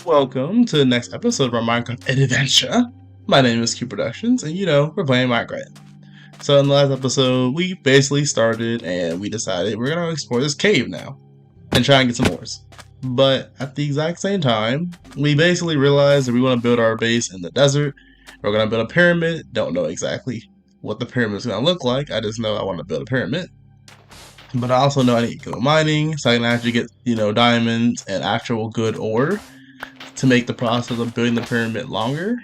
Welcome to the next episode of our Minecraft adventure. My name is Q Productions, and we're playing Minecraft. So in the last episode, we basically started and we decided we're gonna explore this cave now and try and get some ores. But at the exact same time, we basically realized that we want to build our base in the desert. We're gonna build a pyramid. Don't know exactly what the pyramid is gonna look like. I just know I want to build a pyramid. But I also know I need to go mining so I can actually get, diamonds and actual good ore to make the process of building the pyramid longer.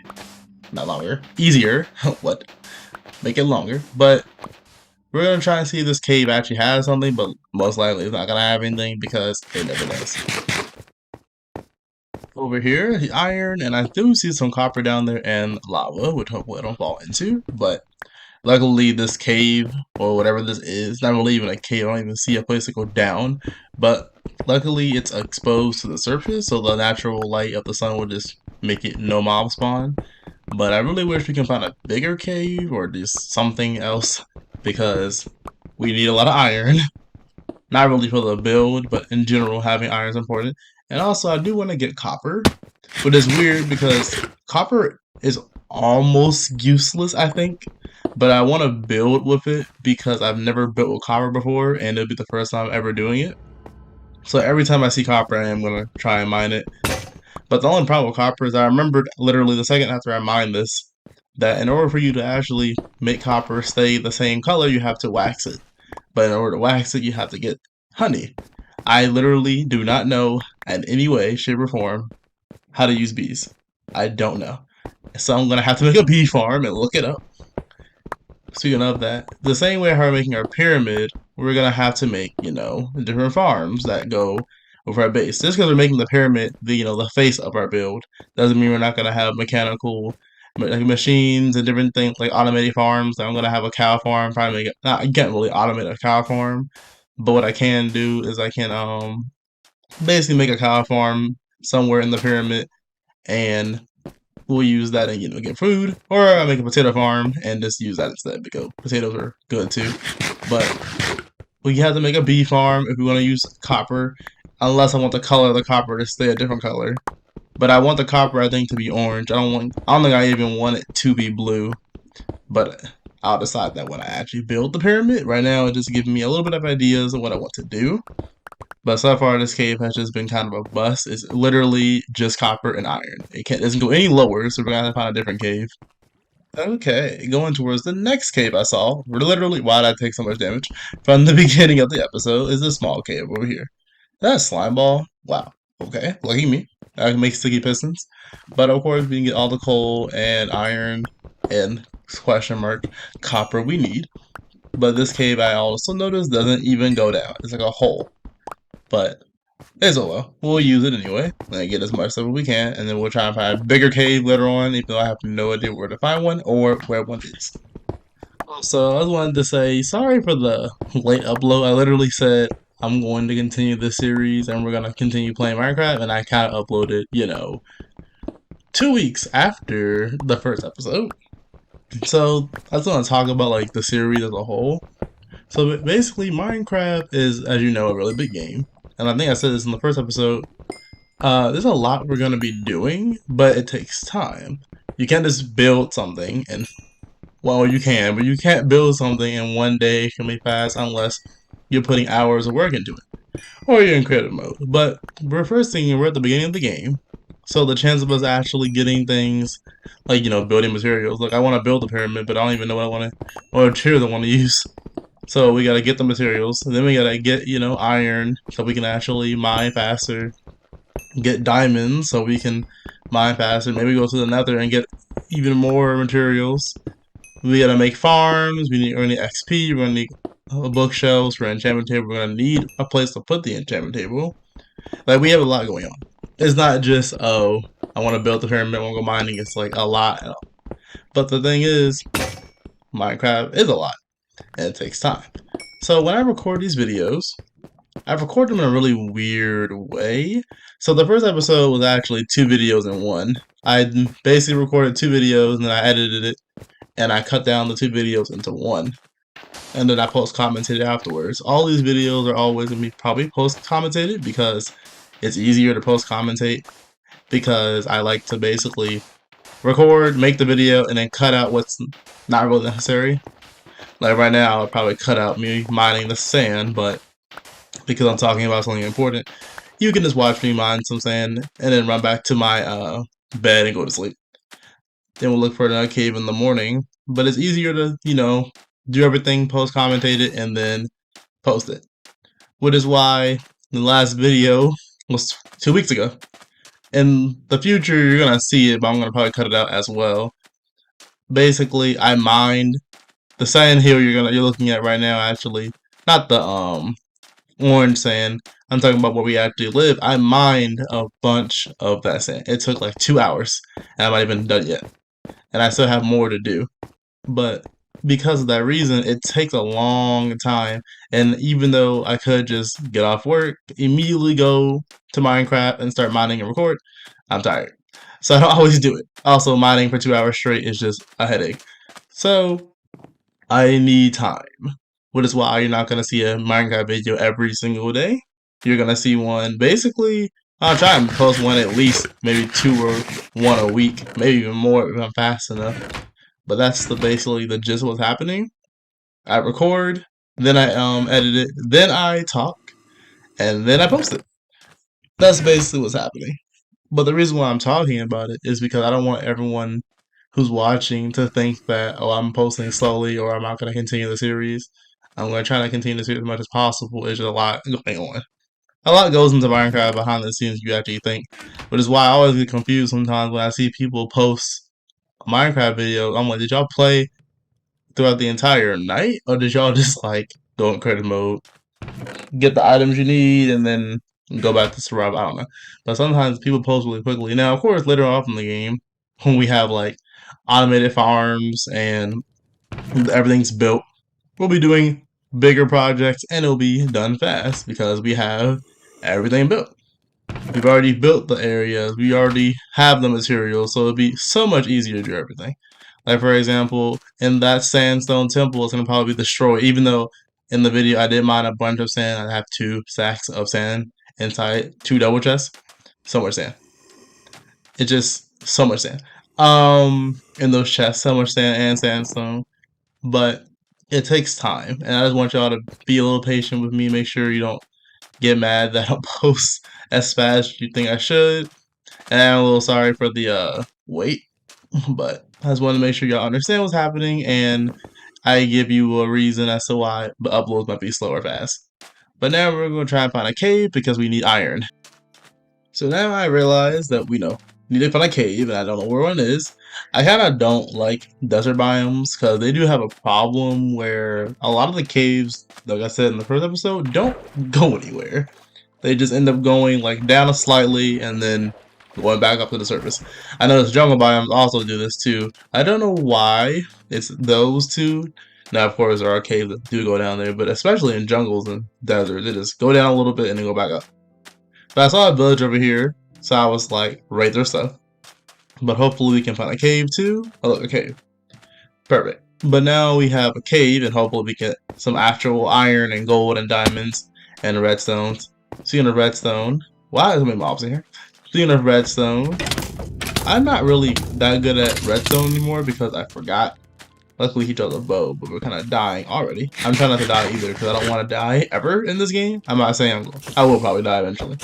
Not longer. Easier. What? Make it longer. But we're going to try and see if this cave actually has something, but most likely it's not going to have anything because it never does. Over here, the iron, and I do see some copper down there and lava, which hopefully I don't fall into, but luckily this cave, or whatever this is, not really even a cave, I don't even see a place to go down, but luckily it's exposed to the surface, so the natural light of the sun will just make it no mob spawn. But I really wish we can find a bigger cave, or just something else, because we need a lot of iron. Not really for the build, but in general having iron is important. And also I do want to get copper, which is weird because copper is almost useless, I think. But I want to build with it because I've never built with copper before, and it'll be the first time ever doing it. So every time I see copper, I am going to try and mine it. But the only problem with copper is I remembered literally the second after I mined this, that in order for you to actually make copper stay the same color, you have to wax it. But in order to wax it, you have to get honey. I literally do not know in any way, shape, or form how to use bees. I don't know. So I'm going to have to make a bee farm and look it up. Speaking of that, the same way how we're making our pyramid, we're going to have to make, different farms that go with our base. Just because we're making the pyramid, the face of our build, doesn't mean we're not going to have mechanical machines and different things like automated farms. I'm going to have a cow farm, probably make it, not, I can't really automate a cow farm, but what I can do is I can basically make a cow farm somewhere in the pyramid, and we'll use that and get food, or I make a potato farm and just use that instead because potatoes are good too. But we have to make a bee farm if we want to use copper, unless I want the color of the copper to stay a different color. But I want the copper, I think, to be orange. I don't think I even want it to be blue. But I'll decide that when I actually build the pyramid. Right now, it's just giving me a little bit of ideas of what I want to do. But so far, this cave has just been kind of a bust. It's literally just copper and iron. It doesn't go any lower, so we're going to have to find a different cave. Okay, going towards the next cave I saw. Literally, why did I take so much damage? From the beginning of the episode is this small cave over here. That's slime ball. Wow. Okay, lucky me. I can make sticky pistons. But of course, we can get all the coal and iron and question mark copper we need. But this cave, I also noticed, doesn't even go down. It's like a hole. But it's all well. We'll use it anyway and get as much stuff as we can, and then we'll try and find a bigger cave later on, even though I have no idea where to find one or where one is. So I just wanted to say sorry for the late upload. I literally said I'm going to continue this series and we're going to continue playing Minecraft, and I kind of uploaded, 2 weeks after the first episode. So I just want to talk about like the series as a whole. So basically, Minecraft is, as you know, a really big game. And I think I said this in the first episode, there's a lot we're going to be doing, but it takes time. You can't just build something and, well, you can, but you can't build something in one day extremely fast unless you're putting hours of work into it. Or you're in creative mode. But we're at the beginning of the game, so the chance of us actually getting things, like, building materials. Like, I want to build a pyramid, but I don't even know what I want to, or materials I want to use. So we gotta get the materials, and then we gotta get, iron, so we can actually mine faster. Get diamonds, so we can mine faster. Maybe go to the nether and get even more materials. We gotta make farms, we're gonna need XP, we're gonna need bookshelves for enchantment table, we're gonna need a place to put the enchantment table. Like, we have a lot going on. It's not just, oh, I want to build the pyramid, I want to go mining. It's like a lot. But the thing is, Minecraft is a lot, and it takes time. So when I record these videos, I record them in a really weird way. So the first episode was actually 2 videos in one. I basically recorded 2 videos, and then I edited it, and I cut down the 2 videos into one. And then I post-commentated afterwards. All these videos are always going to be probably post-commentated because it's easier to post-commentate. because I like to basically record, make the video, and then cut out what's not really necessary. Like right now, I'll probably cut out me mining the sand, but because I'm talking about something important, you can just watch me mine some sand and then run back to my bed and go to sleep. Then we'll look for another cave in the morning. But it's easier to, do everything post commentated and then post it. Which is why the last video was 2 weeks ago. In the future, you're gonna see it, but I'm gonna probably cut it out as well. Basically, I mined the sand hill you're looking at right now. Actually, not the orange sand. I'm talking about where we actually live. I mined a bunch of that sand. It took like 2 hours, and I'm not even done yet. And I still have more to do. But because of that reason, it takes a long time. And even though I could just get off work, immediately go to Minecraft and start mining and record, I'm tired. So I don't always do it. Also, mining for 2 hours straight is just a headache. So I need time. Which is why you're not going to see a Minecraft video every single day. You're going to see one basically. I'll try and post one at least, maybe two or one a week, maybe even more if I'm fast enough. But that's basically the gist of what's happening. I record, then I edit it, then I talk, and then I post it. That's basically what's happening. But the reason why I'm talking about it is because I don't want everyone who's watching to think that, oh, I'm posting slowly or I'm not going to continue the series. I'm going to try to continue the series as much as possible. There's just a lot going on. A lot goes into Minecraft behind the scenes you actually think. But it's why I always get confused sometimes when I see people post Minecraft videos. I'm like, did y'all play throughout the entire night? Or did y'all just like go in creative mode, get the items you need, and then go back to survival? I don't know. But sometimes people post really quickly. Now, of course, later on in the game, when we have like automated farms and everything's built, we'll be doing bigger projects and it'll be done fast because we have everything built. We've already built the areas, we already have the materials, so it'll be so much easier to do everything. Like for example, in that sandstone temple, it's gonna probably be destroyed, even though in the video I did mine a bunch of sand. I have 2 stacks of sand inside 2 double chests. So much sand. It's just so much sand. In those chests, so much sand and sandstone. But it takes time, and I just want y'all to be a little patient with me. Make sure you don't get mad that I don't post as fast as you think I should. And I'm a little sorry for the wait, but I just want to make sure y'all understand what's happening, and I give you a reason as to why the uploads might be slow or fast. But now we're going to try and find a cave because we need iron. So now I realize that we need to find a cave, and I don't know where one is. I kind of don't like desert biomes because they do have a problem where a lot of the caves, like I said in the first episode, don't go anywhere. They just end up going like down slightly and then going back up to the surface. I notice jungle biomes also do this too. I don't know why it's those two. Now, of course, there are caves that do go down there, but especially in jungles and deserts, they just go down a little bit and then go back up. But I saw a village over here, so I was like, raid their stuff. But hopefully we can find a cave too. Oh, look, a cave. Perfect. But now we have a cave, and hopefully we get some actual iron and gold and diamonds and redstones. Speaking of redstone, why is there so many mobs in here? Speaking of redstone, I'm not really that good at redstone anymore because I forgot. Luckily he chose a bow, but we're kind of dying already. I'm trying not to die either because I don't want to die ever in this game. I'm not saying I will probably die eventually.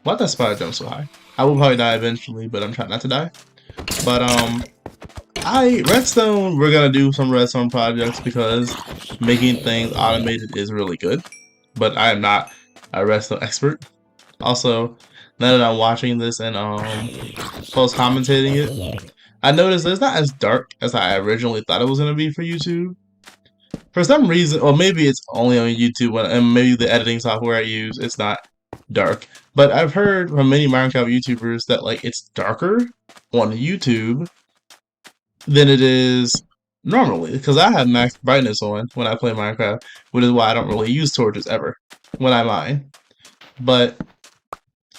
Why'd that spider jump so high? I will probably die eventually, but I'm trying not to die. But redstone, we're gonna do some redstone projects because making things automated is really good. But I am not a redstone expert. Also, now that I'm watching this and post commentating it, I noticed it's not as dark as I originally thought it was gonna be for YouTube. For some reason, or maybe it's only on YouTube, and maybe the editing software I use, it's not dark. But I've heard from many Minecraft YouTubers that like it's darker on YouTube than it is normally, because I have max brightness on when I play Minecraft, which is why I don't really use torches ever when I mine. But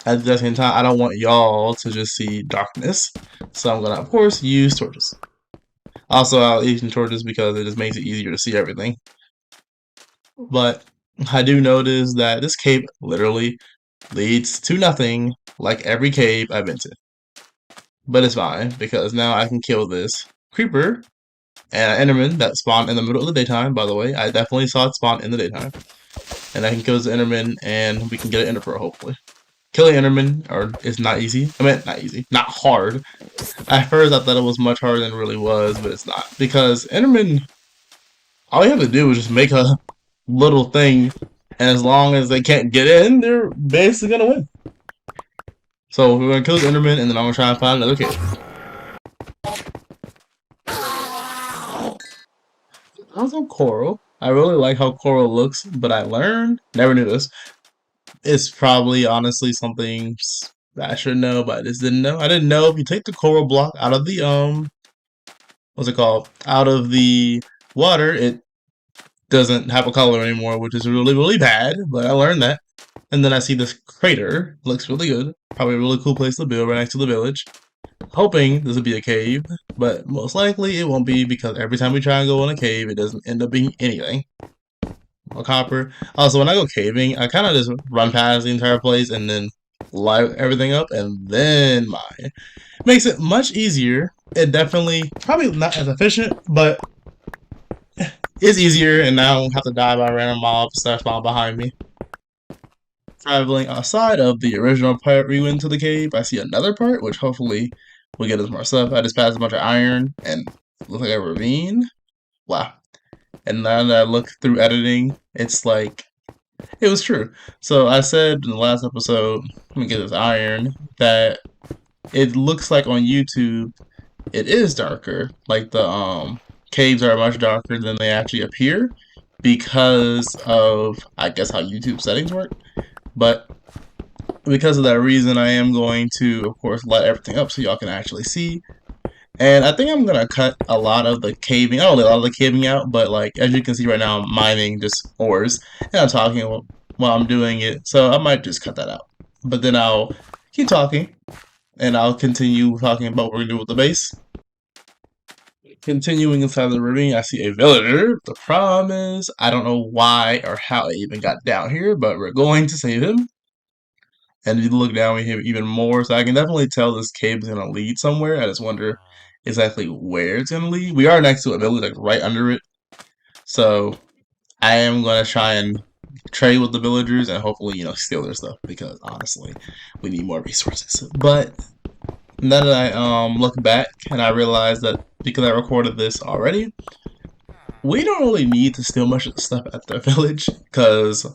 at the same time, I don't want y'all to just see darkness, so I'm gonna, of course, use torches. Also, I'll use torches because it just makes it easier to see everything. But I do notice that this cave literally leads to nothing, like every cave I've been to. but it's fine because now I can kill this creeper and an enderman that spawned in the middle of the daytime. By the way, I definitely saw it spawn in the daytime, and I can kill the enderman, and we can get an ender pearl hopefully. Killing enderman is not easy. I mean, not easy, not hard. At first, I thought it was much harder than it really was, but it's not because enderman. All you have to do is just make a little thing, and as long as they can't get in, they're basically gonna win. So we're gonna kill this enderman, and then I'm gonna try and find another cave. Also, coral. I really like how coral looks, but I learned, never knew this. It's probably honestly something that I should know, but I just didn't know. I didn't know if you take the coral block out of the what's it called? Out of the water, it doesn't have a color anymore, which is really, really bad, but I learned that. And then I see this crater. Looks really good. Probably a really cool place to build right next to the village. Hoping this will be a cave, but most likely it won't be because every time we try and go in a cave, it doesn't end up being anything. Or copper. Also, when I go caving, I kind of just run past the entire place and then light everything up and then mine. Makes it much easier. It definitely, probably not as efficient, but it's easier, and now I don't have to die by random mobs that spawn behind me. Traveling outside of the original part we went to the cave, I see another part, which hopefully will get us more stuff. I just passed a bunch of iron and looks like a ravine. Wow. And now that I look through editing, it's like, it was true. So I said in the last episode, let me get this iron, that it looks like on YouTube, it is darker. Like the caves are much darker than they actually appear because of, I guess, how YouTube settings work. But because of that reason, I am going to, of course, light everything up so y'all can actually see. And I think I'm going to cut a lot of the caving, not only a lot of the caving out, but like, as you can see right now, I'm mining just ores. And I'm talking while I'm doing it, so I might just cut that out. But then I'll keep talking, and I'll continue talking about what we're going to do with the base. Continuing inside the ravine, I see a villager. The problem is, I don't know why or how I even got down here, but we're going to save him. And if you look down, we have even more. So I can definitely tell this cave is going to lead somewhere. I just wonder exactly where it's going to lead. We are next to a village, like right under it. So I am going to try and trade with the villagers and hopefully, steal their stuff because honestly, we need more resources. But now that I look back and I realize that because I recorded this already, we don't really need to steal much of the stuff at the village because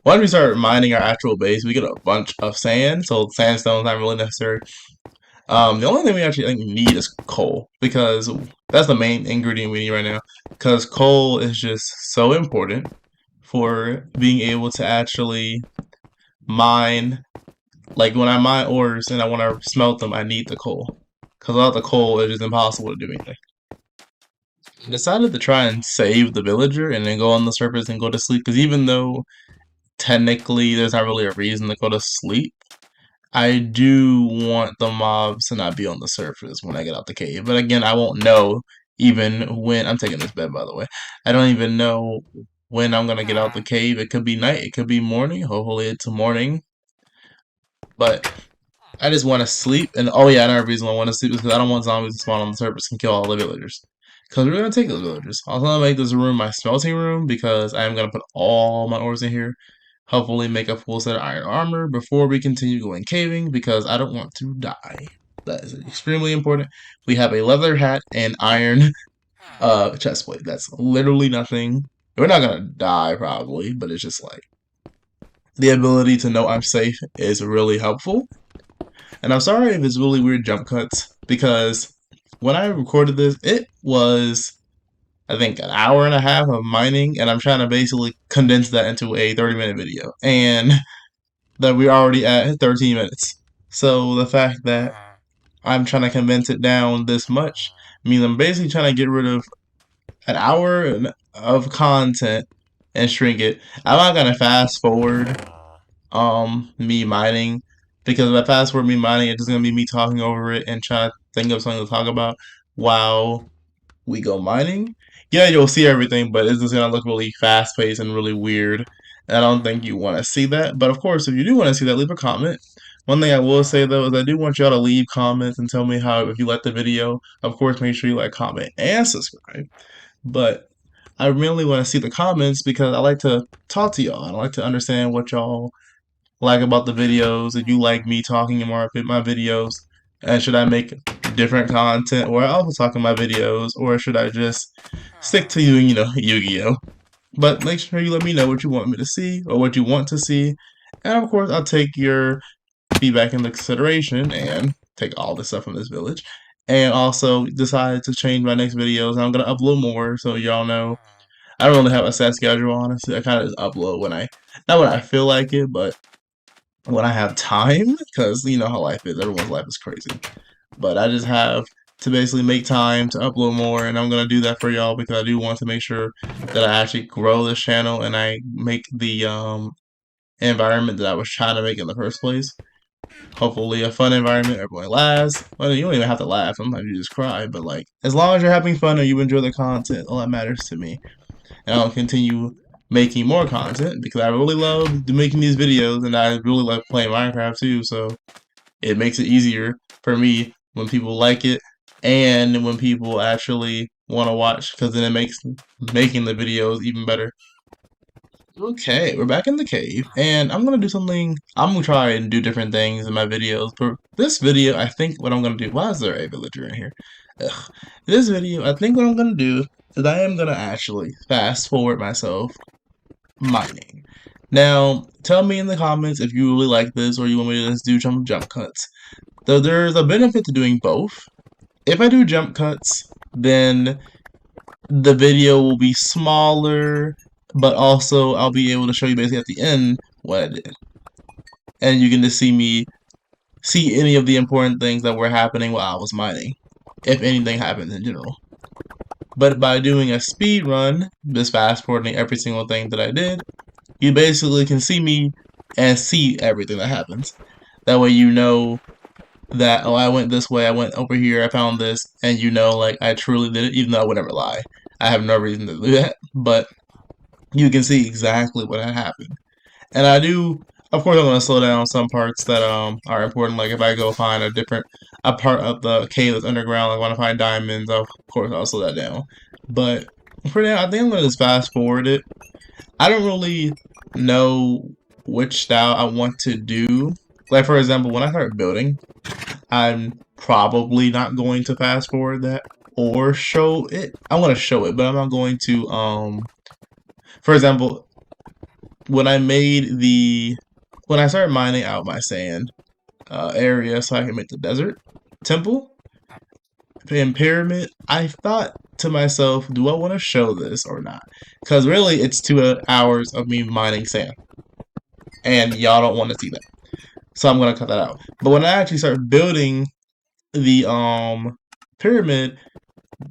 once we start mining our actual base, we get a bunch of sand, so sandstone's not really necessary. The only thing we actually need is coal because that's the main ingredient we need right now because coal is just so important for being able to actually mine. Like when I mine ores and I want to smelt them, I need the coal because without the coal, it's just impossible to do anything. I decided to try and save the villager and then go on the surface and go to sleep because even though technically there's not really a reason to go to sleep, I do want the mobs to not be on the surface when I get out the cave. But again, I won't know even when I'm taking this bed, by the way. I don't even know when I'm gonna get out the cave. It could be night, it could be morning. Hopefully it's morning. But I just want to sleep. And oh yeah, another reason I want to sleep is because I don't want zombies to spawn on the surface and kill all the villagers. Because we're gonna take those villagers. I'm gonna make this room my smelting room because I am gonna put all my ores in here. Hopefully make a full set of iron armor before we continue going caving because I don't want to die. That is extremely important. We have a leather hat and iron chest plate. That's literally nothing. We're not gonna die probably, but it's just like the ability to know I'm safe is really helpful. And I'm sorry if it's really weird jump cuts because when I recorded this, it was I think an hour and a half of mining, and I'm trying to basically condense that into a 30-minute video. And that we're already at 13 minutes. So the fact that I'm trying to condense it down this much means I'm basically trying to get rid of an hour of content and shrink it. I'm not gonna fast forward me mining because if I fast forward me mining, it's just gonna be me talking over it and trying to think of something to talk about while we go mining. Yeah, you'll see everything, but it's just gonna look really fast paced and really weird. And I don't think you want to see that. But of course, if you do want to see that, leave a comment. One thing I will say though is I do want y'all to leave comments and tell me how if you like the video. Of course, make sure you like, comment, and subscribe. But I really want to see the comments because I like to talk to y'all. I like to understand what y'all like about the videos. If you like me talking more about my videos, and should I make different content where I also talk in my videos, or should I just stick to Yu-Gi-Oh? But make sure you let me know what you want me to see or what you want to see, and of course I'll take your feedback into consideration and take all the stuff from this village, and also decide to change my next videos. I'm gonna upload more, so y'all know. I don't really have a set schedule, honestly. I kind of just upload when not when I feel like it, but when I have time, because you know how life is. Everyone's life is crazy. But I just have to basically make time to upload more, and I'm going to do that for y'all because I do want to make sure that I actually grow this channel and I make the environment that I was trying to make in the first place. Hopefully a fun environment, everyone laughs. Well, you don't even have to laugh, sometimes you just cry, but like, as long as you're having fun and you enjoy the content, all that matters to me. And I'll continue making more content because I really love making these videos and I really love playing Minecraft too, so it makes it easier for me when people like it and when people actually want to watch, because then it makes making the videos even better. Okay, we're back in the cave, and I'm gonna do something. I'm gonna try and do different things in my videos. For this video, I think what I'm gonna do. Why is there a villager in here? Ugh. This video, I think what I'm gonna do is I am gonna actually fast forward myself mining. Now, tell me in the comments if you really like this or you want me to just do jump cuts. Though there's a benefit to doing both. If I do jump cuts, then the video will be smaller, but also I'll be able to show you basically at the end what I did. And you can just see any of the important things that were happening while I was mining, if anything happens in general. But by doing a speed run, just fast forwarding every single thing that I did, you basically can see me and see everything that happens. That way you know that, oh, I went this way, I went over here, I found this, and you know, like, I truly did it, even though I would never lie. I have no reason to do that, but you can see exactly what had happened. And I do, of course, I'm going to slow down some parts that are important, like if I go find a part of the cave that's underground, like I want to find diamonds, of course I'll slow that down. But for now, I think I'm going to just fast forward it. I don't really know which style I want to do. Like, for example, when I start building, I'm probably not going to fast forward that or show it. I'm going to show it, but I'm not going to, for example, when I started mining out my sand area so I can make the desert temple and pyramid, I thought to myself, do I want to show this or not? Because really, it's 2 hours of me mining sand, and y'all don't want to see that. So I'm gonna cut that out. But when I actually start building the pyramid,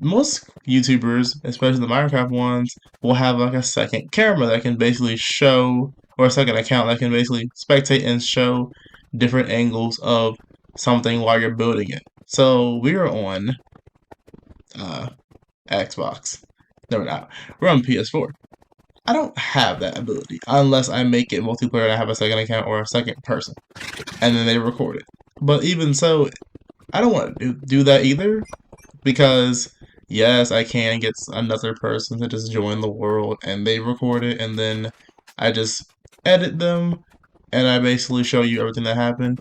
most YouTubers, especially the Minecraft ones, will have like a second camera that can basically show, or a second account that can basically spectate and show different angles of something while you're building it. So we are on Xbox. No, we're not. We're on PS4. I don't have that ability unless I make it multiplayer and I have a second account or a second person, and then they record it. But even so, I don't want to do that either, because yes, I can get another person to just join the world and they record it, and then I just edit them and I basically show you everything that happened.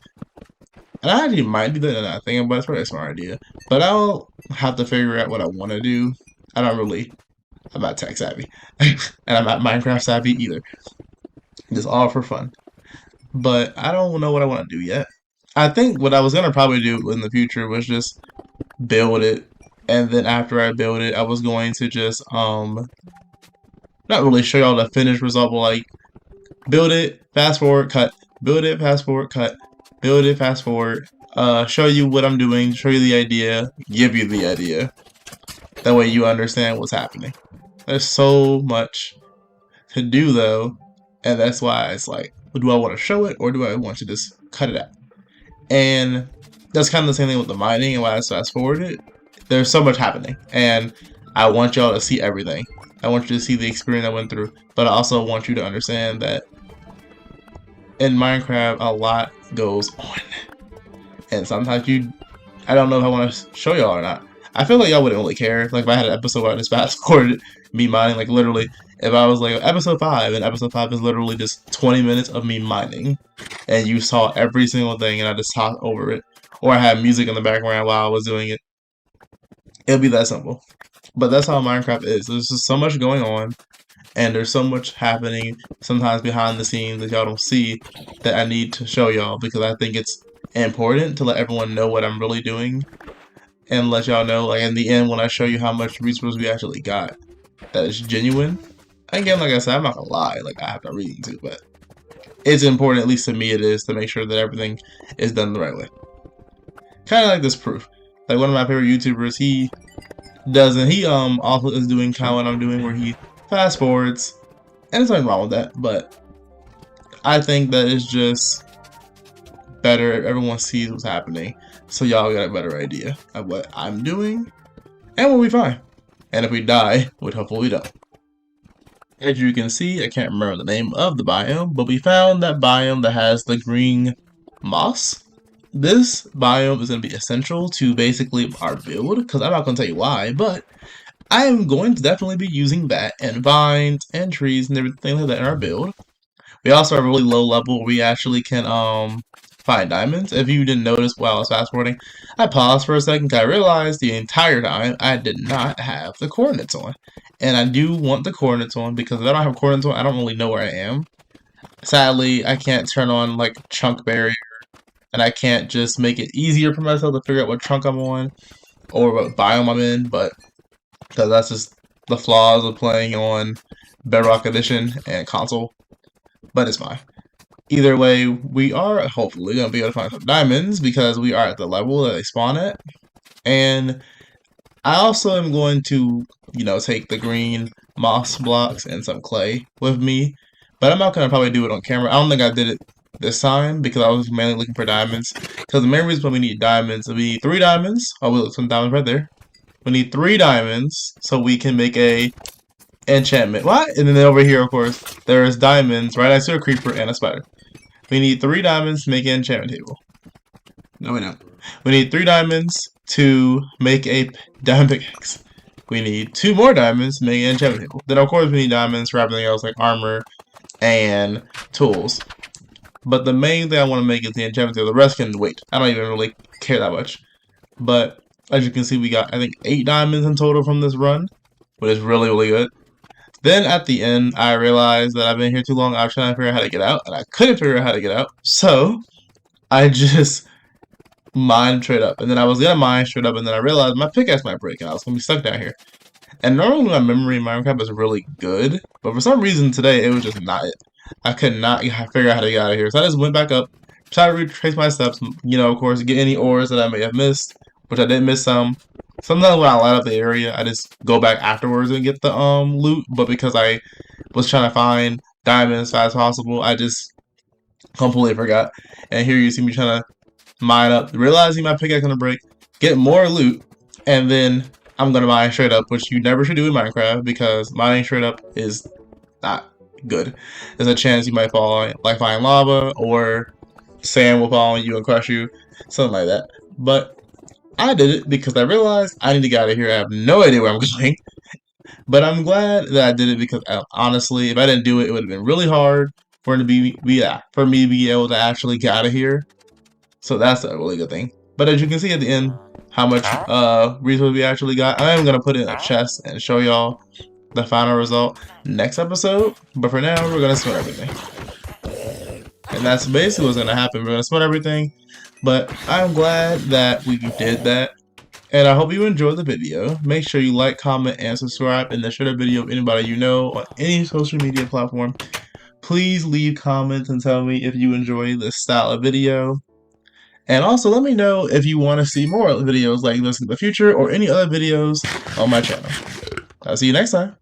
And I actually might do that and not thinking about it. It's probably a smart idea. But I'll have to figure out what I want to do. I'm not tech savvy. And I'm not Minecraft savvy either. Just all for fun. But I don't know what I want to do yet. I think what I was going to probably do in the future was just build it. And then after I build it, I was going to just, not really show y'all the finished result, but like, build it, fast forward, cut. Build it, fast forward, cut. Build it, fast forward. Show you what I'm doing, show you the idea, give you the idea. That way you understand what's happening. There's so much to do though, and that's why it's like, do I want to show it or do I want to just cut it out? And that's kind of the same thing with the mining and why I fast forward it. There's so much happening, and I want y'all to see everything. I want you to see the experience I went through, but I also want you to understand that in Minecraft, a lot goes on. And sometimes I don't know if I want to show y'all or not. I feel like y'all wouldn't really care. Like if I had an episode where I just fast forwarded me mining, like literally, if I was like episode 5, and episode 5 is literally just 20 minutes of me mining, and you saw every single thing, and I just talked over it, or I had music in the background while I was doing it, it'll be that simple. But that's how Minecraft is. There's just so much going on, and there's so much happening sometimes behind the scenes that y'all don't see that I need to show y'all because I think it's important to let everyone know what I'm really doing and let y'all know, like in the end, when I show you how much resources we actually got, that is genuine. Again, like I said, I'm not gonna lie, like I have no reason to, but it's important, at least to me it is, to make sure that everything is done the right way. Kind of like this proof. Like one of my favorite YouTubers, he also is doing kind of what I'm doing, where he fast forwards, and there's nothing wrong with that, but I think that it's just better if everyone sees what's happening, so y'all get a better idea of what I'm doing, and we'll be fine. And if we die, which hopefully we don't. As you can see, I can't remember the name of the biome, but we found that biome that has the green moss. This biome is going to be essential to basically our build, because I'm not going to tell you why, but I am going to definitely be using that, and vines, and trees, and everything like that in our build. We also have a really low level where we actually can find diamonds. If you didn't notice while I was fast forwarding, I paused for a second because I realized the entire time I did not have the coordinates on. And I do want the coordinates on because if I don't have coordinates on, I don't really know where I am. Sadly, I can't turn on like chunk barrier, and I can't just make it easier for myself to figure out what chunk I'm on or what biome I'm in, but because that's just the flaws of playing on Bedrock Edition and console. But it's fine. Either way, we are hopefully going to be able to find some diamonds because we are at the level that they spawn at. And I also am going to, take the green moss blocks and some clay with me. But I'm not going to probably do it on camera. I don't think I did it this time because I was mainly looking for diamonds. Because the main reason why we need diamonds, we need 3 diamonds. Oh, we look, some diamonds right there. We need 3 diamonds so we can make a enchantment. What? And then over here, of course, there is diamonds right next to a creeper and a spider. We need 3 diamonds to make an enchantment table. No, we don't. We need 3 diamonds to make a diamond pickaxe. We need 2 more diamonds to make an enchantment table. Then, of course, we need diamonds for everything else like armor and tools. But the main thing I want to make is the enchantment table. The rest can wait. I don't even really care that much. But as you can see, we got, I think, 8 diamonds in total from this run, which is really, really good. Then at the end, I realized that I've been here too long. I was trying to figure out how to get out, and I couldn't figure out how to get out. So I just mined straight up, and then I was gonna mine straight up, and then I realized my pickaxe might break, and I was gonna be stuck down here. And normally my memory in Minecraft is really good, but for some reason today it was just not it. I could not figure out how to get out of here, so I just went back up, tried to retrace my steps. Of course, get any ores that I may have missed, which I did miss some. Sometimes when I light up the area, I just go back afterwards and get the loot, but because I was trying to find diamonds as fast as possible, I just completely forgot. And here you see me trying to mine up, realizing my pickaxe gonna break, get more loot, and then I'm gonna mine straight up, which you never should do in Minecraft because mining straight up is not good. There's a chance you might fall like find lava, or sand will fall on you and crush you, something like that. But I did it because I realized I need to get out of here. I have no idea where I'm going. But I'm glad that I did it because honestly, if I didn't do it, it would have been really hard for me to be able to actually get out of here. So that's a really good thing. But as you can see at the end, how much resources we actually got. I am gonna put it in a chest and show y'all the final result next episode. But for now, we're gonna sweat everything. And that's basically what's gonna happen. We're gonna sweat everything. But I'm glad that we did that. And I hope you enjoyed the video. Make sure you like, comment, and subscribe, and then share the video with anybody you know on any social media platform. Please leave comments and tell me if you enjoy this style of video. And also let me know if you want to see more videos like this in the future or any other videos on my channel. I'll see you next time.